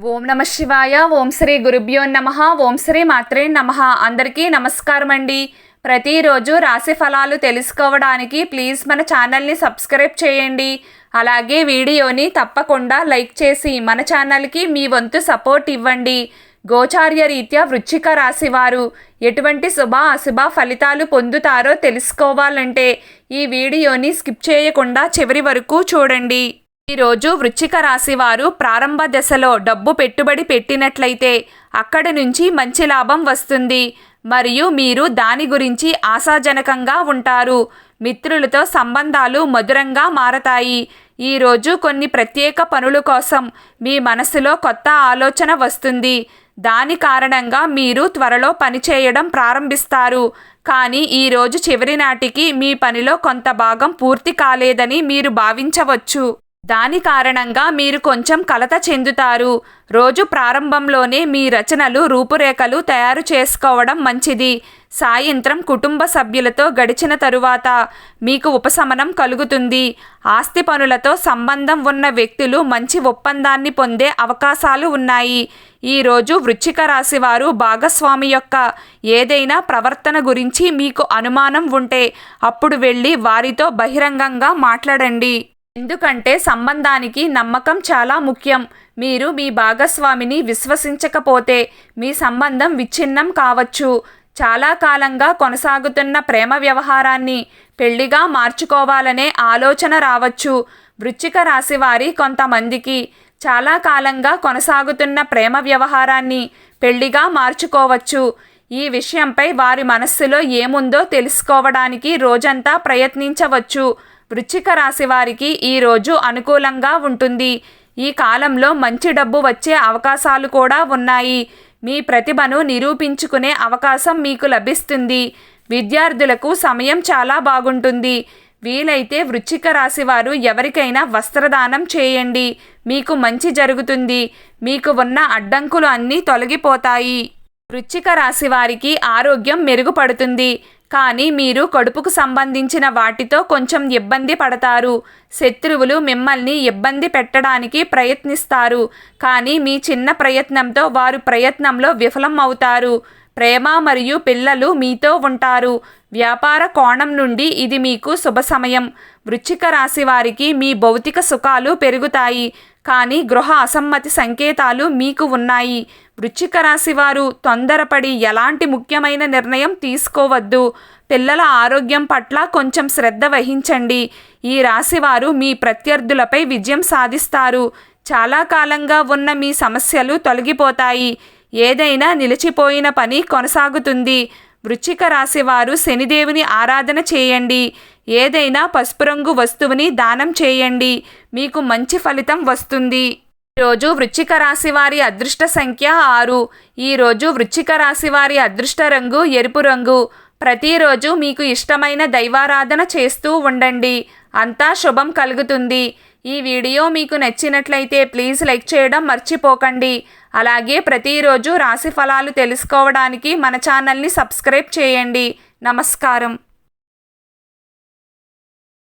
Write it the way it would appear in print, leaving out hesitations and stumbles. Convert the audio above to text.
ఓం నమ శివాయ. ఓం శ్రీ గురుభ్యో నమః. ఓం శ్రీ మాత్రే నమః. అందరికీ నమస్కారం అండి. ప్రతిరోజు రాశి ఫలాలు తెలుసుకోవడానికి ప్లీజ్ మన ఛానల్ని సబ్స్క్రైబ్ చేయండి. అలాగే వీడియోని తప్పకుండా లైక్ చేసి మన ఛానల్కి మీ వంతు సపోర్ట్ ఇవ్వండి. గోచార్య రీత్యా వృశ్చిక రాశి వారు ఎటువంటి శుభ అశుభ ఫలితాలు పొందుతారో తెలుసుకోవాలంటే ఈ వీడియోని స్కిప్ చేయకుండా చివరి వరకు చూడండి. ఈరోజు వృశ్చిక రాశి వారు ప్రారంభ దశలో డబ్బు పెట్టుబడి పెట్టినట్లయితే అక్కడి నుంచి మంచి లాభం వస్తుంది మరియు మీరు దాని గురించి ఆశాజనకంగా ఉంటారు. మిత్రులతో సంబంధాలు మధురంగా మారతాయి. ఈరోజు కొన్ని ప్రత్యేక పనుల కోసం మీ మనసులో కొత్త ఆలోచన వస్తుంది. దాని కారణంగా మీరు త్వరలో పనిచేయడం ప్రారంభిస్తారు. కానీ ఈరోజు చివరి నాటికి మీ పనిలో కొంత భాగం పూర్తి కాలేదని మీరు భావించవచ్చు. దాని కారణంగా మీరు కొంచెం కలత చెందుతారు. రోజు ప్రారంభంలోనే మీ రచనలు రూపురేఖలు తయారు చేసుకోవడం మంచిది. సాయంత్రం కుటుంబ సభ్యులతో గడిచిన తరువాత మీకు ఉపశమనం కలుగుతుంది. ఆస్తి పనులతో సంబంధం ఉన్న వ్యక్తులు మంచి ఒప్పందాన్ని పొందే అవకాశాలు ఉన్నాయి. ఈరోజు వృశ్చిక రాశి వారు భాగస్వామి యొక్క ఏదైనా ప్రవర్తన గురించి మీకు అనుమానం ఉంటే అప్పుడు వెళ్ళి వారితో బహిరంగంగా మాట్లాడండి. ఎందుకంటే సంబంధానికి నమ్మకం చాలా ముఖ్యం. మీరు మీ భాగస్వామిని విశ్వసించకపోతే మీ సంబంధం విచ్ఛిన్నం కావచ్చు. చాలా కాలంగా కొనసాగుతున్న ప్రేమ వ్యవహారాన్ని పెళ్లిగా మార్చుకోవాలనే ఆలోచన రావచ్చు. వృశ్చిక రాశి వారి కొంతమందికి చాలా కాలంగా కొనసాగుతున్న ప్రేమ వ్యవహారాన్ని పెళ్లిగా మార్చుకోవచ్చు. ఈ విషయంపై వారి మనస్సులో ఏముందో తెలుసుకోవడానికి రోజంతా ప్రయత్నించవచ్చు. వృశ్చిక రాశి వారికి ఈరోజు అనుకూలంగా ఉంటుంది. ఈ కాలంలో మంచి డబ్బు వచ్చే అవకాశాలు కూడా ఉన్నాయి. మీ ప్రతిభను నిరూపించుకునే అవకాశం మీకు లభిస్తుంది. విద్యార్థులకు సమయం చాలా బాగుంటుంది. వీలైతే వృశ్చిక రాశి వారు ఎవరికైనా వస్త్రదానం చేయండి. మీకు మంచి జరుగుతుంది. మీకు ఉన్న అడ్డంకులు అన్నీ తొలగిపోతాయి. వృశ్చిక రాశి వారికి ఆరోగ్యం మెరుగుపడుతుంది. కానీ మీరు కడుపుకు సంబంధించిన వాటితో కొంచెం ఇబ్బంది పడతారు. శత్రువులు మిమ్మల్ని ఇబ్బంది పెట్టడానికి ప్రయత్నిస్తారు. కానీ మీ చిన్న ప్రయత్నంతో వారు ప్రయత్నంలో విఫలం అవుతారు. ప్రేమ మరియు పిల్లలు మీతో ఉంటారు. వ్యాపార కోణం నుండి ఇది మీకు శుభ సమయం. వృశ్చిక రాశి వారికి మీ భౌతిక సుఖాలు పెరుగుతాయి. కానీ గృహ అసమ్మతి సంకేతాలు మీకు ఉన్నాయి. వృశ్చిక రాశి వారు తొందరపడి ఎలాంటి ముఖ్యమైన నిర్ణయం తీసుకోవద్దు. పిల్లల ఆరోగ్యం పట్ల కొంచెం శ్రద్ధ వహించండి. ఈ రాశివారు మీ ప్రత్యర్థులపై విజయం సాధిస్తారు. చాలా కాలంగా ఉన్న మీ సమస్యలు తొలగిపోతాయి. ఏదైనా నిలిచిపోయిన పని కొనసాగుతుంది. వృశ్చిక రాశి వారు శనిదేవుని ఆరాధన చేయండి. ఏదైనా పసుపు రంగు వస్తువుని దానం చేయండి. మీకు మంచి ఫలితం వస్తుంది. ఈరోజు వృశ్చిక రాశి వారి అదృష్ట సంఖ్య 6. ఈరోజు వృశ్చిక రాశి వారి అదృష్ట రంగు ఎరుపు రంగు. ప్రతిరోజు మీకు ఇష్టమైన దైవారాధన చేస్తూ ఉండండి. అంతా శుభం కలుగుతుంది. ఈ వీడియో మీకు నచ్చినట్లయితే ప్లీజ్ లైక్ చేయడం మర్చిపోకండి. అలాగే ప్రతిరోజు రాశి ఫలాలు తెలుసుకోవడానికి మన ఛానల్ని సబ్స్క్రైబ్ చేయండి. నమస్కారం.